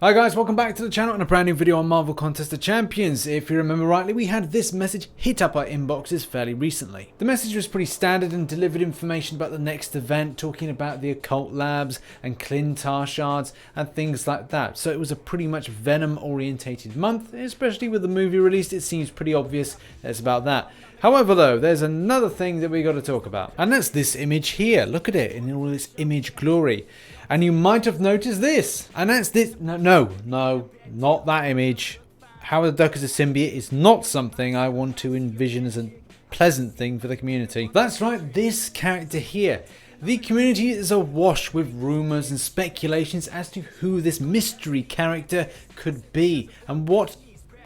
Hi guys, welcome back to the channel and a brand new video on Marvel Contest of Champions. If you remember rightly, we had this message hit up our inboxes fairly recently. The message was pretty standard and delivered information about the next event, talking about the occult labs and Clintar shards and things like that. So it was a pretty much Venom orientated month, especially with the movie released. It seems pretty obvious that it's about that. However though, there's another thing that we got to talk about, and that's this image here. Look at it in all this image glory. And you might have noticed this, and that's this. No, not that image. Howard the Duck as a symbiote is not something I want to envision as a pleasant thing for the community. That's right, this character here. The community is awash with rumours and speculations as to who this mystery character could be and what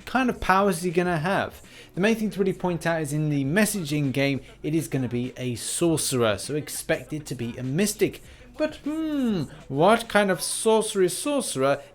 kind of powers is he going to have. The main thing to really point out is in the messaging game, it is going to be a sorcerer, so expect it to be a mystic. But what kind of sorcerer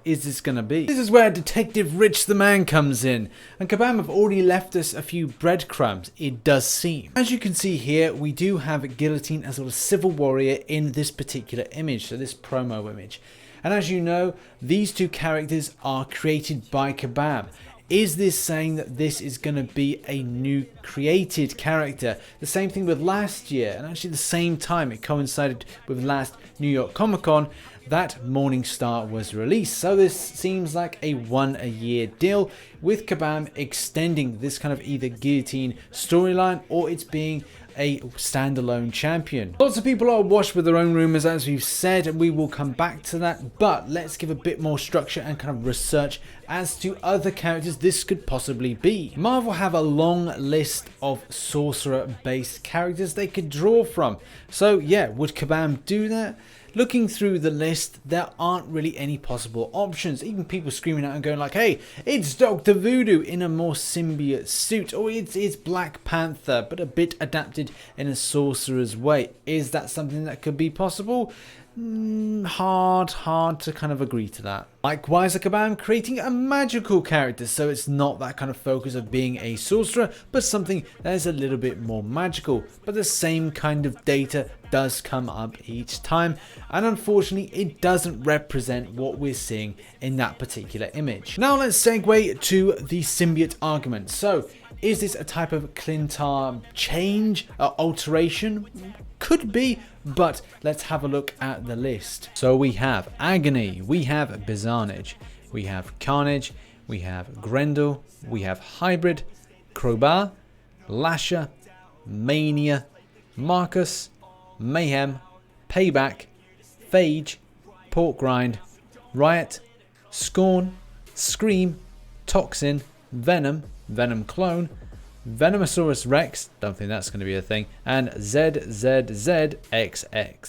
is this going to be? This is where Detective RichTheMan comes in, and Kabam have already left us a few breadcrumbs, it does seem. As you can see here, we do have Guillotine as well as Civil Warrior in this particular image, so this promo image. And as you know, these two characters are created by Kabam. Is this saying that this is going to be a new created character? The same thing with last year, and actually the same time it coincided with last New York Comic Con that Morningstar was released. So this seems like a one-a-year deal with Kabam extending this kind of either Guillotine storyline or it's being a standalone champion. Lots of people are awash with their own rumours, as we've said, and we will come back to that, but let's give a bit more structure and kind of research as to other characters this could possibly be. Marvel have a long list of sorcerer based characters they could draw from, so yeah, would Kabam do that? Looking through the list, there aren't really any possible options. Even people screaming out and going like, hey, it's Dr. Voodoo in a more symbiote suit, or it's Black Panther, but a bit adapted in a sorcerer's way. Is that something that could be possible? Hard to kind of agree to that. Likewise, Kabam creating a magical character, so it's not that kind of focus of being a sorcerer, but something that is a little bit more magical. But the same kind of data does come up each time, and unfortunately it doesn't represent what we're seeing in that particular image. Now let's segue to the symbiote argument. So is this a type of Clintar change, alteration? Could be, but let's have a look at the list. So we have Agony, we have Bizarnage, we have Carnage, we have Grendel, we have Hybrid, Crowbar, Lasher, Mania, Marcus, Mayhem, Payback, Phage, Porkrind, Riot, Scorn, Scream, Toxin, Venom, Venom Clone, Venomosaurus Rex, don't think that's going to be a thing, and ZZZXX.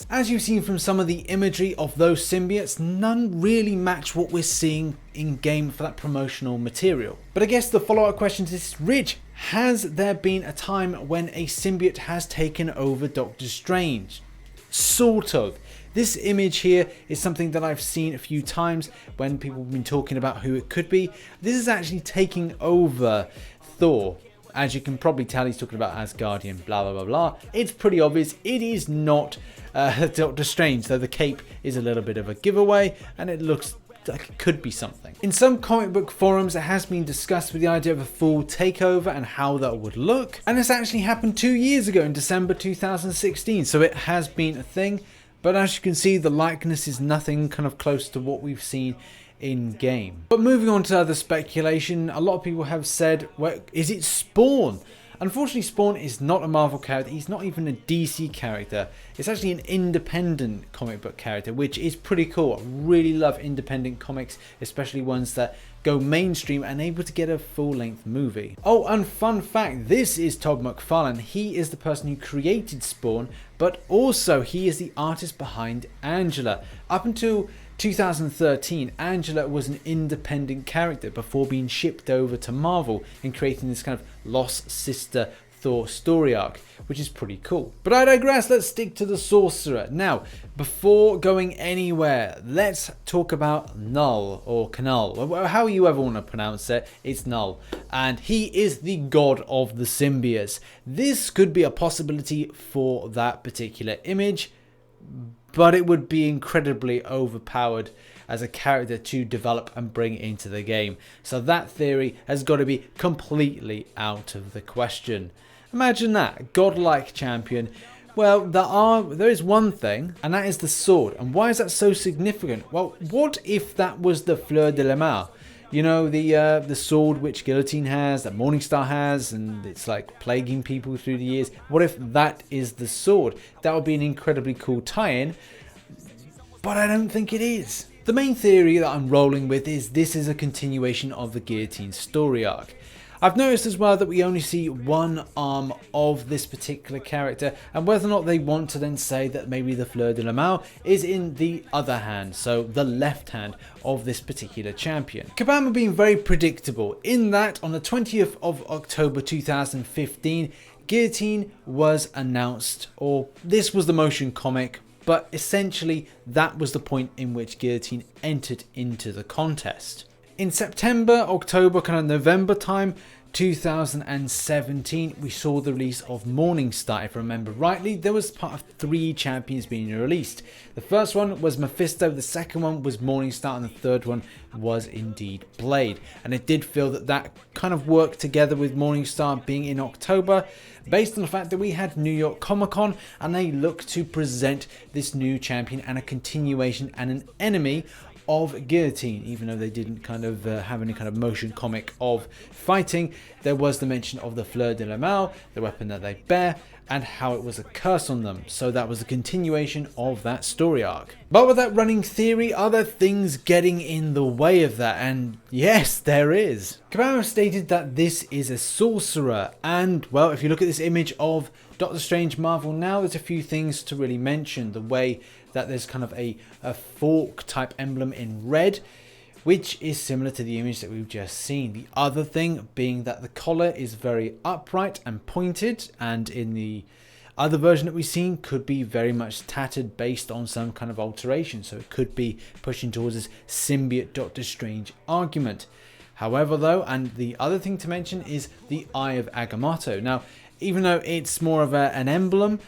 As you've seen from some of the imagery of those symbiotes, none really match what we're seeing in game for that promotional material. But I guess the follow-up question to this, Rich, has there been a time when a symbiote has taken over Doctor Strange? Sort of. This image here is something that I've seen a few times when people have been talking about who it could be. This is actually taking over Thor. As you can probably tell, he's talking about Asgardian, blah, blah, blah, blah. It's pretty obvious it is not Doctor Strange, though the cape is a little bit of a giveaway, and it looks like it could be something. In some comic book forums, it has been discussed with the idea of a full takeover and how that would look. And this actually happened 2 years ago in December 2016, so it has been a thing. But as you can see, the likeness is nothing kind of close to what we've seen in game. But moving on to other speculation, a lot of people have said, well, is it Spawn? Unfortunately, Spawn is not a Marvel character. He's not even a DC character. It's actually an independent comic book character, which is pretty cool. I really love independent comics, especially ones that go mainstream and able to get a full-length movie. Oh, and fun fact, this is Todd McFarlane. He is the person who created Spawn, but also he is the artist behind Angela. Up until 2013, Angela was an independent character before being shipped over to Marvel and creating this kind of lost sister Thor story arc, which is pretty cool. But I digress, let's stick to the Sorcerer. Now, before going anywhere, let's talk about Null, or Canal, how you ever want to pronounce it, it's Null. And he is the god of the symbiotes. This could be a possibility for that particular image, but it would be incredibly overpowered as a character to develop and bring into the game. So that theory has got to be completely out of the question. Imagine that, godlike champion. Well, there is one thing, and that is the sword. And why is that so significant? Well, what if that was the fleur de la main? You know, the sword which Guillotine has, that Morningstar has, and it's like plaguing people through the years. What if that is the sword? That would be an incredibly cool tie-in, but I don't think it is. The main theory that I'm rolling with is this is a continuation of the Guillotine story arc. I've noticed as well that we only see one arm of this particular character, and whether or not they want to then say that maybe the fleur de la main is in the other hand, so the left hand of this particular champion. Kabam being very predictable in that on the 20th of October 2015, Guillotine was announced, or this was the motion comic, but essentially that was the point in which Guillotine entered into the contest. In September, October, kind of November time, 2017, we saw the release of Morningstar. If I remember rightly, there was part of 3 champions being released. The first one was Mephisto, the second one was Morningstar, and the third one was indeed Blade. And it did feel that that kind of worked together with Morningstar being in October, based on the fact that we had New York Comic Con, and they looked to present this new champion and a continuation and an enemy of Guillotine. Even though they didn't kind of have any kind of motion comic of fighting, there was the mention of the fleur de la main, the weapon that they bear, and how it was a curse on them. So that was a continuation of that story arc. But with that running theory, are there things getting in the way of that? And yes, there is. Kabam stated that this is a sorcerer, and well, if you look at this image of Doctor Strange Marvel now, there's a few things to really mention. The way that there's kind of a fork type emblem in red, which is similar to the image that we've just seen. The other thing being that the collar is very upright and pointed, and in the other version that we've seen could be very much tattered based on some kind of alteration. So it could be pushing towards this symbiote Doctor Strange argument. However though, and the other thing to mention is the Eye of Agamotto. Now, even though it's more of an emblem,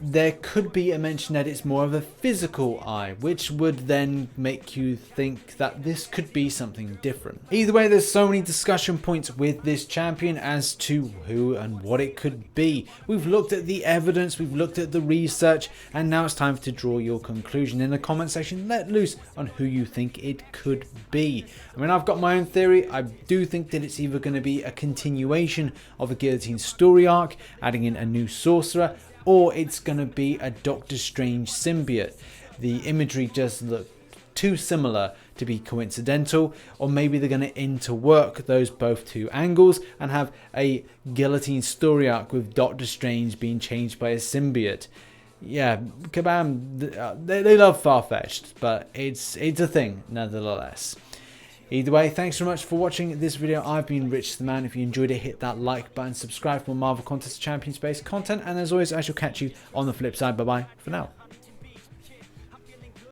there could be a mention that it's more of a physical eye, which would then make you think that this could be something different. Either way, there's so many discussion points with this champion as to who and what it could be. We've looked at the evidence, we've looked at the research, and now it's time to draw your conclusion in the comment section. Let loose on who you think it could be. I mean, I've got my own theory. I do think that it's either going to be a continuation of a Guillotine story arc, adding in a new sorcerer, or it's going to be a Doctor Strange symbiote. The imagery just looked too similar to be coincidental, or maybe they're going to interwork those both two angles and have a Guillotine story arc with Doctor Strange being changed by a symbiote. Yeah, Kabam, they love far-fetched, but it's a thing nonetheless. Either way, thanks so much for watching this video. I've been RichTheMan. If you enjoyed it, hit that like button, subscribe for more Marvel Contest Champions based content, and as always, I shall catch you on the flip side. Bye bye for now.